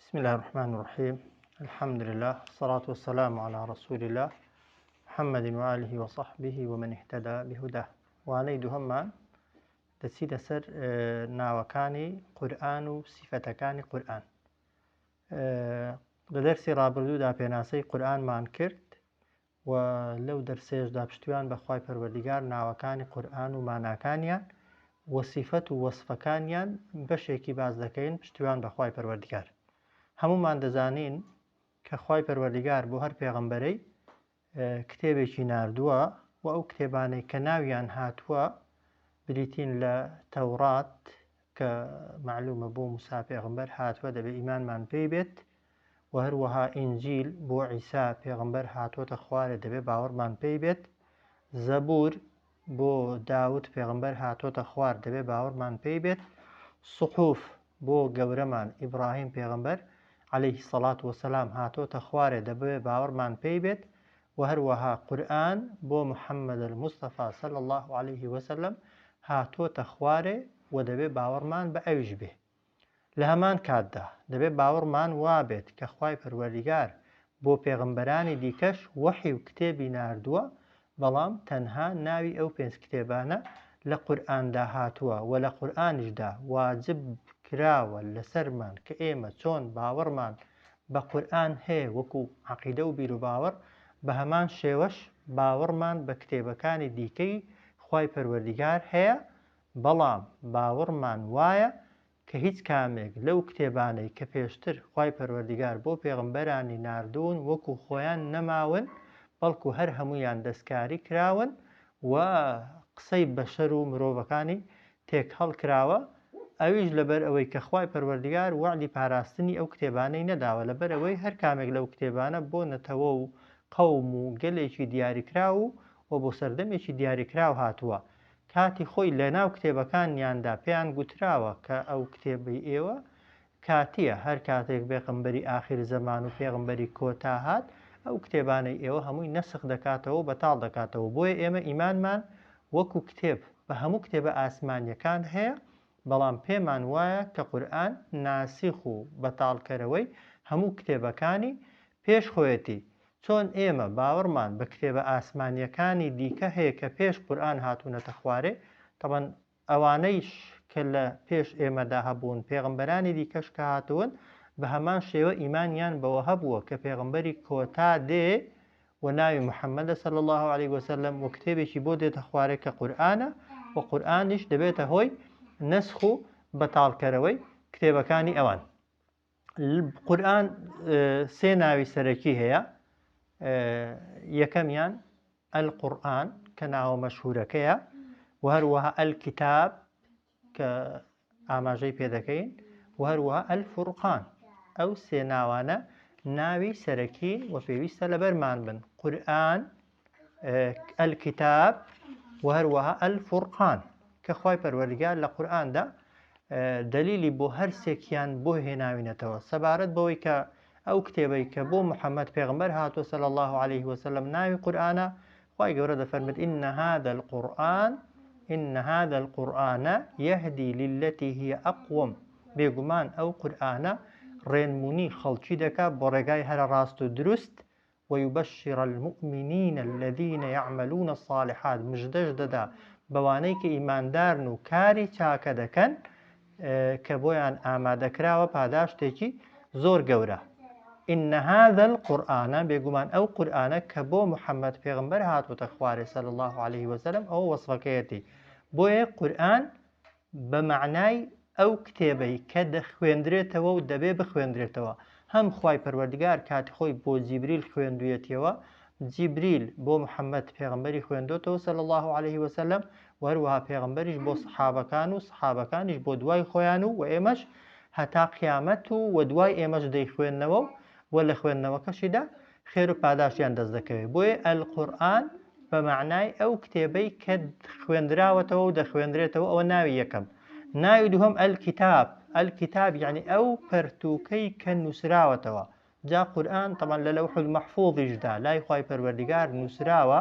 بسم الله الرحمن الرحيم. الحمد لله والصلاة والسلام على رسول الله محمد وآله وصحبه ومن اهتدى بهداه. وانەی دووهەممان دەچیتە سەر ناوەکانی قورئان و سیفەتەکانی قورئان. لە دەرسی ڕابردوودا پێناسەی قورئانمان کرد و لەو دەرسێشدا پشتیوان بە خوای پەروەردیگار ناوەکانی قورئان و ماناکانیان و سیفەت و وەسفەکانیان بەشێکی باز دەکەین پشتیوان بە خوای پەروەردیگار. هەمومان دەزانین کە خوای پەروەردیگار بۆ هەر پێغەمبەرەی کتێبێکی ناردووە و ئەو کتێبانەی کە ناویان هاتووە بریتین لە تەورات کە معلومە بۆ موسا پێغەمبەر هاتووە دەبێت ئیمانمان پێی بێت و هەروەها ئینجیل بۆ عیسا پێغەمبەر هاتووەتە خوارێ دەبێت باوەڕمان پێی بێت. زەبور بۆ داود پێغەمبەر هاتووەتە خوار دەبێت باوەڕمان پێی بێت. سوحوف بۆ گەورەمان ئیبراهیم پێغەمبەر عەلەیهی سەڵات وەسەلام هاتووەتە خوارێ دەبێت باوەڕمان پێی بێت و هەروەها قورئان بۆ محەممەد الموستەفا صلی الله عليه وسلم هاتووەتە خوارێ و دەبێت باوەڕمان بە ئەویش بێ. لە هەمان کاتدا دەبێت باوەڕمان وابێت کە خوای پەروەردیگار بۆ پێغەمبەرانی دیکەش وەحی و کتێبی ناردووە، بەڵام تەنها ناوی ئەو پێنج کتێبانە لە قورئاندا هاتووە و لە قورئانیشدا واجب کراوە لەسەرمان کە ئێمە چۆن باوەڕمان بە قورئان هەیە وەکو عەقیدە و بیر و باوەڕ، بە هەمان شێوەش باوەڕمان بە کتێبەکانی دیکەی خوای پەروەردیگار هەیە، بەڵام باوەڕمان وایە کە هیچ کامێک لەو کتێبانەی کە پێشتر خوای پەروەردیگار بۆ پێغەمبەرانی ناردوون وەکو خۆیان نەماون، بەڵکو هەر هەمویان دەستکاری کراون و قسەی بەشەر و مرۆڤەکانی تێک هەڵکراوە. ئەویش لەبەر ئەوەی کە خوای پەروەردیگار وعدی پاراستنی ئەو کتێبانەی نەداوە، لەبەر ئەوەی هەر کامێک لەو کتێبانە بۆ نەتەوە و قەوم و گەلێکی دیاریکراو و بۆ سەردەمێکی دیاریکراو هاتووە. کاتی خۆی لە ناو کتێبەکانیاندا پێیان گوتراوە کە ئەو کتێبی ئێوە کاتیە، هەر کاتێک پێغەمبەری ئاخر زەمان و پێغەمبەری کۆتا هات ئەو کتێبانەی ئێوە هەمووی نەسخ دەکاتەوە و بەتاڵ دەکاتەوە. بۆیە ئێمە ئیمانمان وەکو کتێب بە هەموو کتێبە ئاسمانیەکان هەیە، بەڵام پێمان وایە کە قورئان ناسیخ و بەتاڵکەرەوەی هەموو کتێبەکانی پێش خۆیەتی. چۆن ئێمە باوەڕمان بە کتێبە ئاسمانیەکانی دیکە هەیە کە پێش قورئان هاتوونەتە خوارێ، تەبەن ئەوانەیش کە لە پێش ئێمەدا هەبوون پێغەمبەرانی دیکەش کە هاتوون بە هەمان شێوە ئیمانیان بەوە هەبووە کە پێغەمبەری کۆتا دێ و ناوی محەممەدە صلی الله عليه وسلم و کتێبێکی بۆ دێتە خوارێ کە قورئانە و قورئانیش دەبێتە هۆی نەسخ و بەتاڵکەرەوەی کتێبەکانی ئەوان. قورئان سێ ناوی سەرەکی هەیە. یەکەمیان ئەلقورئان کە ناوە مەشهوورەکەیە و هەروەها ئەلکیتاب کە ئاماژەی پێ دەکەین و هەروەها ئەلفورقان. ئەو سێ ناوانە ناوی سەرەکین و پێویستە لەبەرمان بن: قورئان، ئەلکیتاب و هەروەها ئەلفورقان، کە خوای پەروەردیگار لە قورئاندا دەلیلی بۆ هەر سێکیان بۆ هێناوینەتەوە سەبارەت بەوەی کە ئەو کتێبەی کە بۆ محەممەد پێغەمبەر هاتووە صلی الله عليه وسلم ناوی قورئانە، خوای گەورە دەفەرمێت إن هذا القرآن يهدي للتي هي أقوم. بێگومان ئەو قورئانە ڕێنمونی خەڵکی دەکات بۆ ڕێگای هەرە ڕاست و دروست. ويبشر المؤمنين الذين يعملون الصالحات. مژدەش دەدا بەوانەی کە ئیماندارن و کاری چاکە دەکەن کە بۆیان ئامادەکراوە پاداشتێکی زۆر گەورە. إن هذا القرآن، بێگومان ئەو قورئانە کە بۆ محەممەد پێغەمبەر هاتووەتە خوارێ صلی الله عليه وسلم ئەو وەسفەکەیەتی. بۆیە قورئان بە معنای ئەو کتێبەی کە دەخوێندرێتەوە و دەبێ بخوێندرێتەوە. هەم خوای پەروەردیگار کاتی خۆی بۆ جیبریل خوێندوویەتیەوە، جیبریل بۆ محەممەد پێغەمبەری خوێندوتەوە صلی الله عليه وسلم و هەروەها پێغەمبەریش بۆ سەحابەکان و سەحابەکانیش بۆ دوای خۆیان و ئێمەش هەتا قیامەت و دوای ئێمەش دەیخوێندنەوە و لە خوێندنەوەکەشیدا خێر و پاداشیان دەست دەکەوێت. بۆیە ئەلقورئان بە معنای ئەو کتێبەی کە خوێندراوەتەوە و دەخوێندرێتەوە، ئەوە ناوی یەکەم. ناوی دووهەم ئەلکیتاب. ئەلکیتاب یعنی ئەو پەرتووکەی کە نووسراوەتەوە. جا قورئان تەمان لە لەوح المەحفوظیشدا لای خوای پەروەردیگار نووسراوە،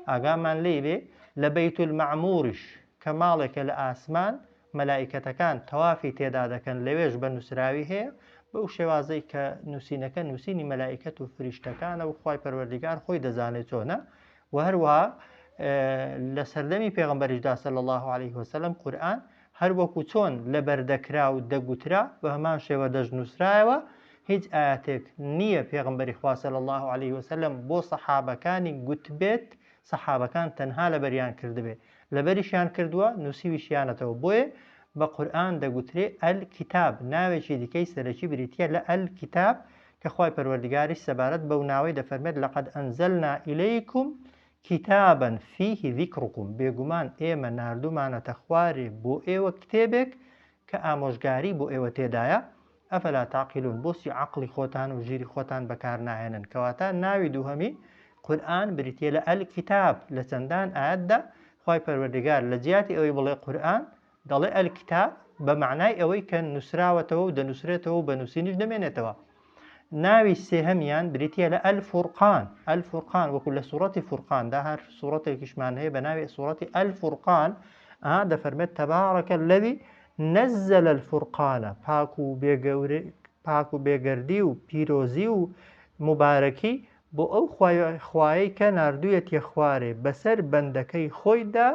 ئاگامان لێ بێ. لە بەیت المەعموریش کە ماڵێکە لە ئاسمان مەلائیکەتەکان تەوافی تێدا دەکەن، لەوێش بە نووسراوی هەیە، بەو شێوازەی کە نووسینەکە نووسینی مەلائکەت و فریشتەکانە و خوای پەروەردیگار خۆی دەزانێت چۆنە و هەروەها لە سەردەمی پێغەمبەریشدا صلی الله عليه وسلم قورئان هەر وەکو چۆن لە بەردەکرا و دەگوترا بە هەمان شێوە دەژنووسرایەوە هیچ ئاەتێک نییە پێغەمبەری خوا صلی الله عليه وسلم بۆ سەحابەکانی گوتبێت سەحابەکان تەنها لەبەریان کردبێ لەبەریشیان کردووە نووسیویشیانەتەوە بۆیە بە قورئان دەگوترێ ئەل-کیتاب ناوێکی دیکەی سەرەکی بریتیە لە ئەل-کیتاب کە خوای پەروەردیگاریش سەبارەت بەو ناوەی دەفەرمێت لەقەد ئەنزەلنا ئیلەیکم کتابا فيه ذکرکم بێگومان ئێمە ناردومانەتە خوارێ بۆ ئێوە کتێبێک کە ئامۆژگاری بۆ ئێوە تێدایە ئەفەلا تاقیلون بۆچی عەقڵی خۆتان و ژیری خۆتان بەکار ناهێنن کەواتە ناوی دووهەمی قورئان بریتیە لە ئەل-کیتاب لە چەندان ئاەتدا خوای پەروەردیگار لە جیاتی ئەوەی بڵێ قورئان دەڵێ ئەل-کیتاب بە معنای ئەوەی کە نووسراوەتەوە و دەنووسرێتەوە و بە نووسینیش دەمێنێتەوە ناوی سێهەمیان بریتیە لە ئەل-فورقان ئەل-فورقان وەکو لە سوورەتی فورقاندا هەر سوورەتێکیشمان هەیە بە ناوی سوورەتی ئەل-فورقان دەفەرمێت تەبارەکە الذی نەزەل الفورقانە پاک و بێگەردی و پیرۆزی و مبارەکی بۆ ئەو خوایەی کە ناردوویەتیە خوارێ بەسەر بەندەکەی خۆیدا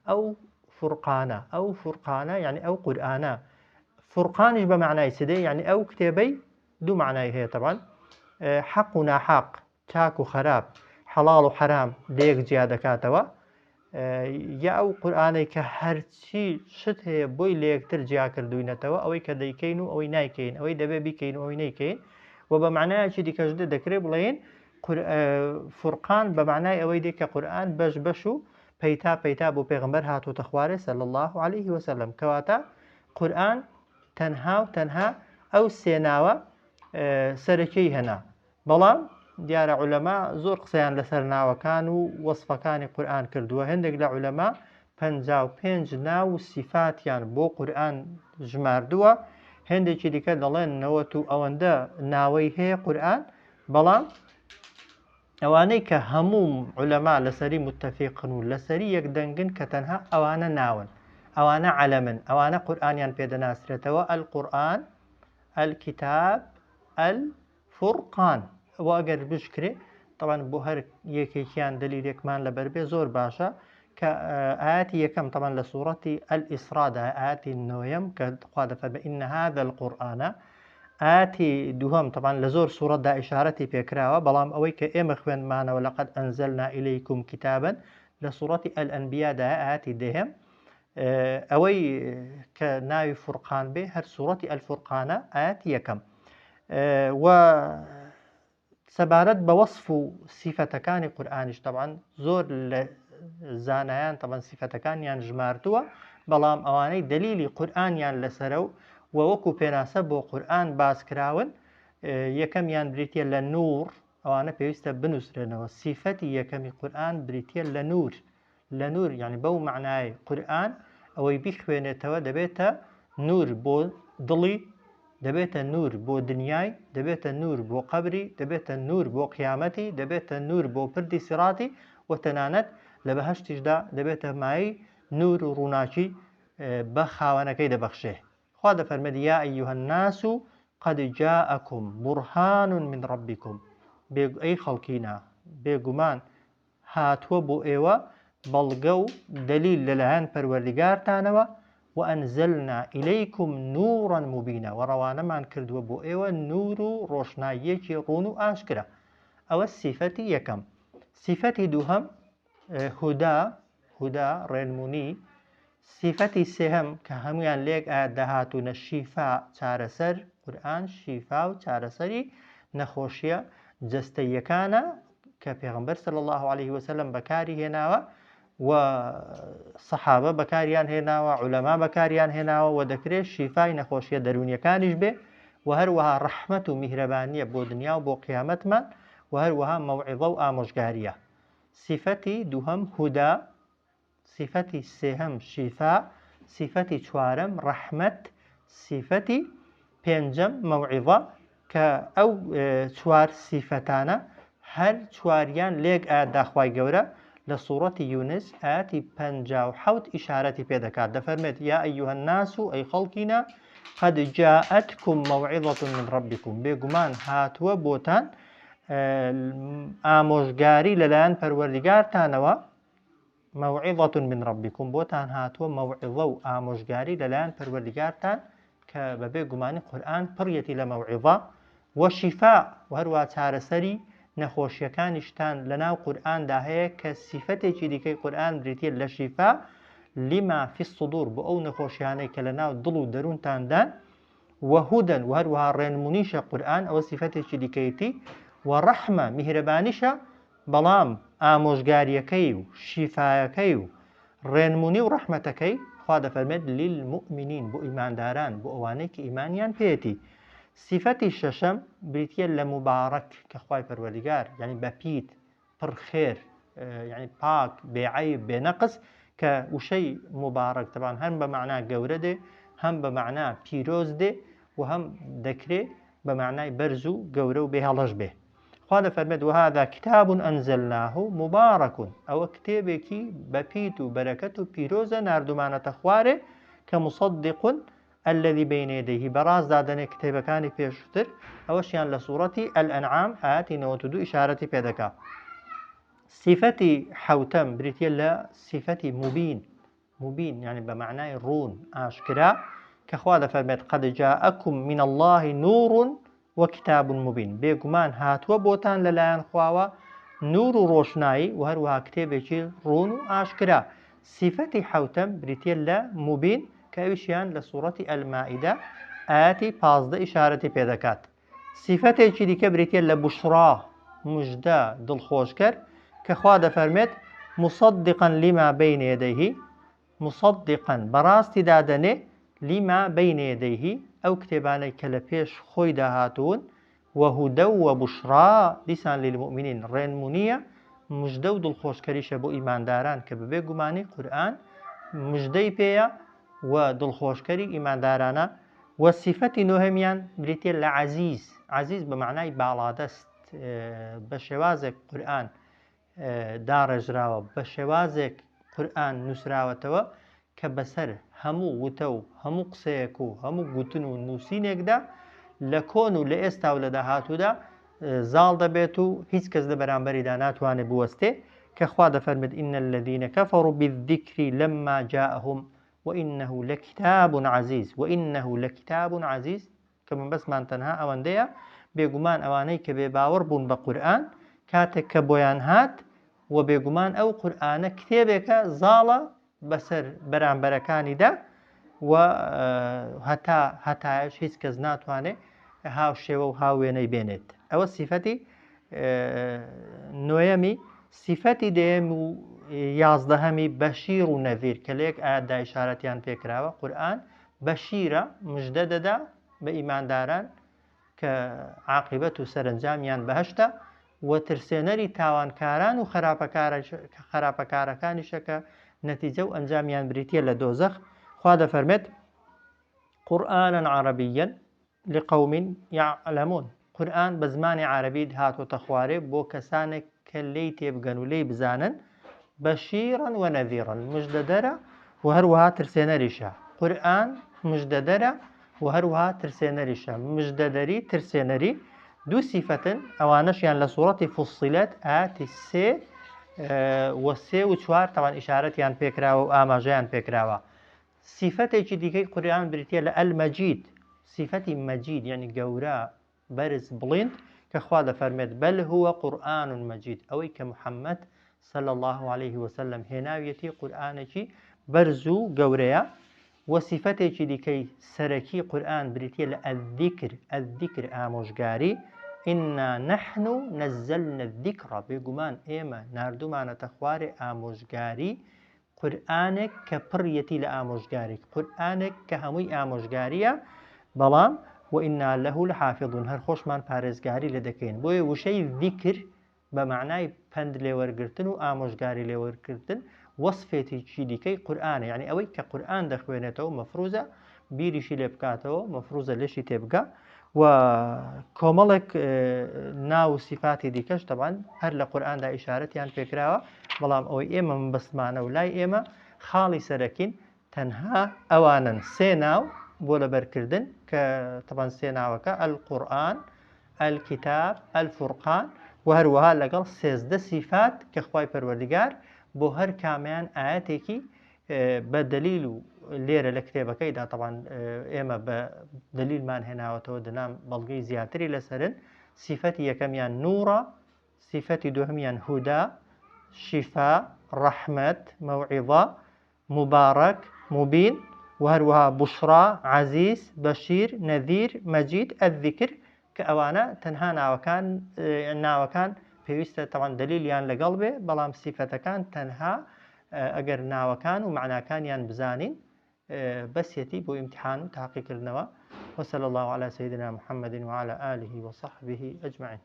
ئەو فورقانە یعنی ئەو قورئانە فورقانیش بە معنای چدێ یعنی ئەو کتێبەی دوو معنای هەیە طبعا حەق و ناحەق چاک و خەراپ حەڵاڵ و حەرام لەیەک جیا دەکاتەوە یا ئەو قورئانەی کە هەرچی شت هەیە بۆی لە یەکتر جیا کردوینەتەوە ئەوەی کە دەیکەین و ئەوەی نایکەین ئەوەی دەبێ بیکەین و ئەوەی نەیکەین و بە معنایەکی دیکەش دەکرێت بڵێن فورقان بە معنای ئەوەی دێ کە قورئان بەش و پەیتا بۆ پێغەمبەر هاتووتە خوارێ صلی الله عليه وسلم کەواتە قورئان تەنها ئەو سێناوە سەرەکیی هێنا بەڵام دیارە عولەما زۆر قسەیان لەسەر ناوەکان و وەسفەکانی قورئان کردووە هەندێک لە عولەما 55 ناو و سیفاتیان بۆ قورئان ژماردووە هەندێکی دیکە دەڵێن 90 و ئەوەندە ناوەی هەیە قورئان بەڵام ئەوانەی کە هەموو عولەما لەسەری متتەفیقن و لەسەری یەکدەنگن کە تەنها ئەوانە ناون ئەوانە عەلەمن ئەوانە قورئانیان پێدەناسرێتەوە ئەل-قورئان ئەل-کیتاب ئەل-فورقان ئەوە ئەگەر بشکرێ طبعا بۆ هەر یەکێکیان دلیلێکمان لەبەر بێ زۆر باشە کە ئاەتی یەکەم طبعا لە سوورەتی ئەل-ئیسرادا ئاەتی نۆیەم کە خوا دەفەرمێ ئین هذا القورئانە ئاەتی دووهەم طبعا لە زۆر سوورەتدا ئیشارەتی پێکراوە بەڵام ئەوەی کە ئێمە خوێنمانەوە لەقەد ئەنزەلنا ئیلەیکم کتابا لە سوورەتی ئەل-ئەنبیادا ئاەتی دێهەم ئەوەی کە ناوی فورقان بێ هەر سوورەتی ئەل-فورقانە ئاەتی یەکەم و سەبارەت بە وەصف و سیفەتەکانی قورئانیش طبعا زۆر لە زانایان طبعا سیفەتەکانیان ژماردووە بەڵام ئەوانەی دلیلی قورئانیان لەسەرە و وەکو پێناسە بۆ قورئان باسکراون یەکەمیان بریتیە لە نور ئەوانە پێویستە بنووسرێنەوە سیفەتی یەکەمی قورئان بریتیە لە نور یعنی بەو معنای قورئان ئەوەی بیخوێنێتەوە دەبێتە نور بۆ دڵی دەبێتە نور بۆ دنیای دەبێتە نور بۆ قەبری دەبێتە نور بۆ قیامەتی دەبێتە نور بۆ پردی سیراتی و تەنانەت لە بەهەشتیشدا دەبێتە مای نور و ڕووناکی بە خاوەنەکەی دەبەخشێ خوا دەفەرمێت یا ئەیها الناس قد جاءكم برهان من ربكم ئەی خەڵکینە بێگومان هاتووە بۆ ئێوە بەڵگە و دلیل لەلایەن پەروەردیگارتانەوە وأنزلنا إليكم نورا مبينا وروانمان كردوا بو إيوة نور روشنايكي رونو آشكرا أو الصفتي يكم صفتي دوهم هدى رينموني صفتي سهم كهميان ليك آدهاتون الشفاء چارسر قرآن شفاء چارسري نخوشيا جستيكانا كبيغمبر صلى الله عليه وسلم بكاري هناوه و صحابە بەکاریان هێناوە عولەما بەکاریان هێناوە و دەکرێت شیفای نەخۆشیە دەرونیەکانیش بێ و هەروەها ڕەحمەت و میهرەبانیە بۆ دنیا و بۆ قیامەتمان و هەروەها مەوعیظە و ئامۆژگاریە صفەتی دووهەم هودا صفەتی سێهەم شیفا صفەتی چوارەم ڕەحمەت صفەتی پێنجەم مەوعیظە کە ئەو چوار صفەتانە هەر چواریان لێک ئاەتدا خوای گەورە لسورة يونس آتي بنجاو حوت إشارتي بيدكات دفرمت يا أيها الناس أي خلقنا قد جاءتكم موعظة من ربكم بيقمان هاتوا بوتان آموشگاری لەلایەن پەروەردیگارتانەوە موعظة من ربكم بوتان هاتوا موعظة و ئامۆژگاری لەلایەن پەروەردیگارتان کە بەبێ گومانی قورئان پڕیەتی لە موعظة وشفاء و هەروە چارەسەری نەخۆشیەکانیشتان لەناو قورئاندا هەیە کە سیفەتێکی دیکەی قورئان بریتیە لە شیفا لما في الصدور بۆ ئەو نەخۆشیانەی کە لەناو دڵ و دەروونتاندان وهدى و هەروەها ڕێنمونیشە قورئان ئەوە سیفەتێکی دیکەیەتی وەڕەحمە میهرەبانیشە بەڵام ئامۆژگاریەکەی و شیفایەکەی و ڕێنمونی و ڕەحمەتەکەی خوا دەفەرمێت للمؤمنین بۆ ئیمانداران بۆ ئەوانەی کە ئیمانیان پێێتی سیفەتی شەشەم بریتیە لە مبارەک کە خوای پەروەردیگار یعنی بەپیت پڕ خێر یعنی پاک بێعەیب بێنەقس کە وشەی مبارەک تەبان هەم بە معنای گەورە دێ هەم بە معنای پیرۆز دێ و هەم دەکرێت بە معنای بەرز و گەورە و بێهەڵەش بێ خوا دەفەرمێت وهذا كتاب أنزلناه مبارك ئەوە کتێبێکی بەپیت و بەرەکەت و پیرۆزە ناردومانەتە خوارێ کە مصدق الذي بين يديه براز دادنێ کتێبەکانی پێشتر ئەوەشیان لە سوورەتی الأنعام ئاەتی 92 ئیشارەتی پێدەکا سیفەتی حەوتەم بریتیە لە سیفەتی مبین يعني بمعنى رون ئاشکرا کە خوا دەفەرمێت قد جاءكم من الله نور وكتاب مبين بێگومان هاتووە بۆتان لەلایەن خواوە نور و ڕۆشنایی و هەروەها کتێبێکی ڕون و ئاشکرا سیفەتی حەوتەم بریتیە لە مبین کە ئەویشیان لە سوورەتی ئەلمائیدە ئاەتی 15 ئیشارەتی پێدەکات سیفەتێکی دیکە بریتیە لە بوشڕا مژدە دڵخۆشکەر کە خوا دەفەرمێت مصدقا لما بين يديه مصدقا بەڕاستی دادەنێ لما بين يديه ئەو کتێبانەی کە لە پێش خۆی داهاتوون وهدى وبشرى دیسان للمؤمنین ڕێنمونیە مژدە و دڵخۆشکەریشە بۆ ئیمانداران کە بەبێ گومانی قورئان مژدەی پێیە و دڵخۆشکەری ئیماندارانە و سیفەتی نۆهەمیان بریتیە لە عەزیز بە معنای باڵادەست بە شێوازێک قورئان داڕێژراوە بە شێوازێک قورئان نووسراوەتەوە کە بەسەر هەموو وتە و هەموو قسەیەک و هەموو گوتن و نووسینێکدا لە کۆن و لە ئێستا و لە داهاتوودا زاڵ دەبێت و هیچ کەس لە بەرامبەریدا ناتوانێت بوەستێ کە خوا دەفەرمێت إن الذين كفروا بالذكر لما جاءهم وإنه لكتاب عزيز کە من بەسمان تەنها ئەوەندەیە بێگومان ئەوانەی کە بێباوەڕ بوون بە قورئان کاتێک کە بۆیان هات و بێگومان ئەو قورئانە کتێبێکە زاڵە بەسەر بەرامبەرەکانیدا و هەتایش هیچ کەس ناتوانێت هاو شێوە و هاوێنەی بێنێت ئەوە سیفەتی نۆیەمی سیفەتی دێم و یازدەهەمی بەشیر و نەڤیر کە لە یەک ئاەتدا ئیشارەتیان پێکراوە قورئان بەشیرە مژدە دەدا بە ئیمانداران کە عاقبەت و سەرنجامیان بەهەشتە و ترسێنەری تاوانکاران و خراپەکارەکانیشە کە نەتیجە و ئەنجامیان بریتیە لە دۆزەخ خوا دەفەرمێت قورئانا عەرەبیەن لقوم يعلمون قورئان بە زمانی عەرەبی هاتۆتە خوارێ بۆ کەسانێک کە لێی تێبگەن و لێی بزانن بەشیرا و نەذیرا مژدەدەرە و هەروەها ترسێنەریشە قورئان مژدەدەرە و هەروەها ترسێنەریشە مژدەدەری ترسێنەری دوو سیفەتن ئەوانەشیان لە سوورەتی فوسیلەت ئاەتی 3 و 3 و 4 تاوان ئیشارەتیان پێکراوە و ئاماژەیان پێکراوە سیفەتێکی دیکەی قورئان بریتیە لە ئەلمەجید سیفەتی مەجید یعنی گەورە بەرز بڵیند کە خوا دەفەرمێت بەل هو قورئان مەجید ئەوەی کە محەممەد صلى الله عليه وسلم هێناویەتی قورئانێکی بەرز و گەورەیە و سیفەتێکی دیکەی سەرەکی قورئان بریتیە لە ئەذیکر ئامۆژگاری إنا نحن نزلنا الذكر بێگومان ئێمە ناردومانەتە خوارێ ئامۆژگاری قورئانێک کە پڕیەتی لە ئامۆژگاری قورئانێک کە هەمووی ئامۆژگاریە بەڵام وإنا له لحافظون هەر خۆشمان پارێزگاری لە دەکەین بۆیە وشەی ذیکر بە معنای پند لێوەرگرتن و ئامۆژگاری لێوەرگرتن وەصفێتێکی دیکەی قورئانە یعنی ئەوەی کە قورئان دەخوێنێتەوە مەفروزە بیریشی لێ بکاتەوە مەفروزە لێشی تێبگا و کۆمەڵێک ناو و سیفاتی دیکەش تەبان هەر لە قورئاندا ئیشارەتیان پێکراوە بەڵام ئەوەی ئێمە مەبەستمانە و لای ئێمە خاڵی سەرەکین تەنها ئەوانن سێ ناو بۆ لەبەرکردن کە تەبەن سێ ناوەکە القورئان، الکتاب، الفورقان و هەروەها لەگەڵ 13 سیفات کە خوای پەروەردگار بۆ هەر کامیان ئاەتێکی بە دلیل و لێرە لە کتێبەکەیدا تەبەن ئێمە بە دلیلمان هێناوەتەوە دەنام بەڵگەی زیاتری لەسەرن. سیفەتی یەکەمیان نوورە، سیفەتی دووهەمیان هودا، شیفا، ڕەحمەت، مەوعیظە، مبارەک، مبین و هەروەها بوشڕا، عەزیز، بەشیر، نەذیر، مەجید، ئەذیکر کە ئەوانە تەنها ناوەکان پێویستە تەوان دلیلیان لەگەڵ بێ، بەڵام سیفەتەکان تەنها ئەگەر ناوەکان و معناکانیان بزانین بەسێتی بۆ ئیمتحان و تاقیکردنەوە. وصلى الله على سيدنا محمد وعلى آله وصحبه أجمعين.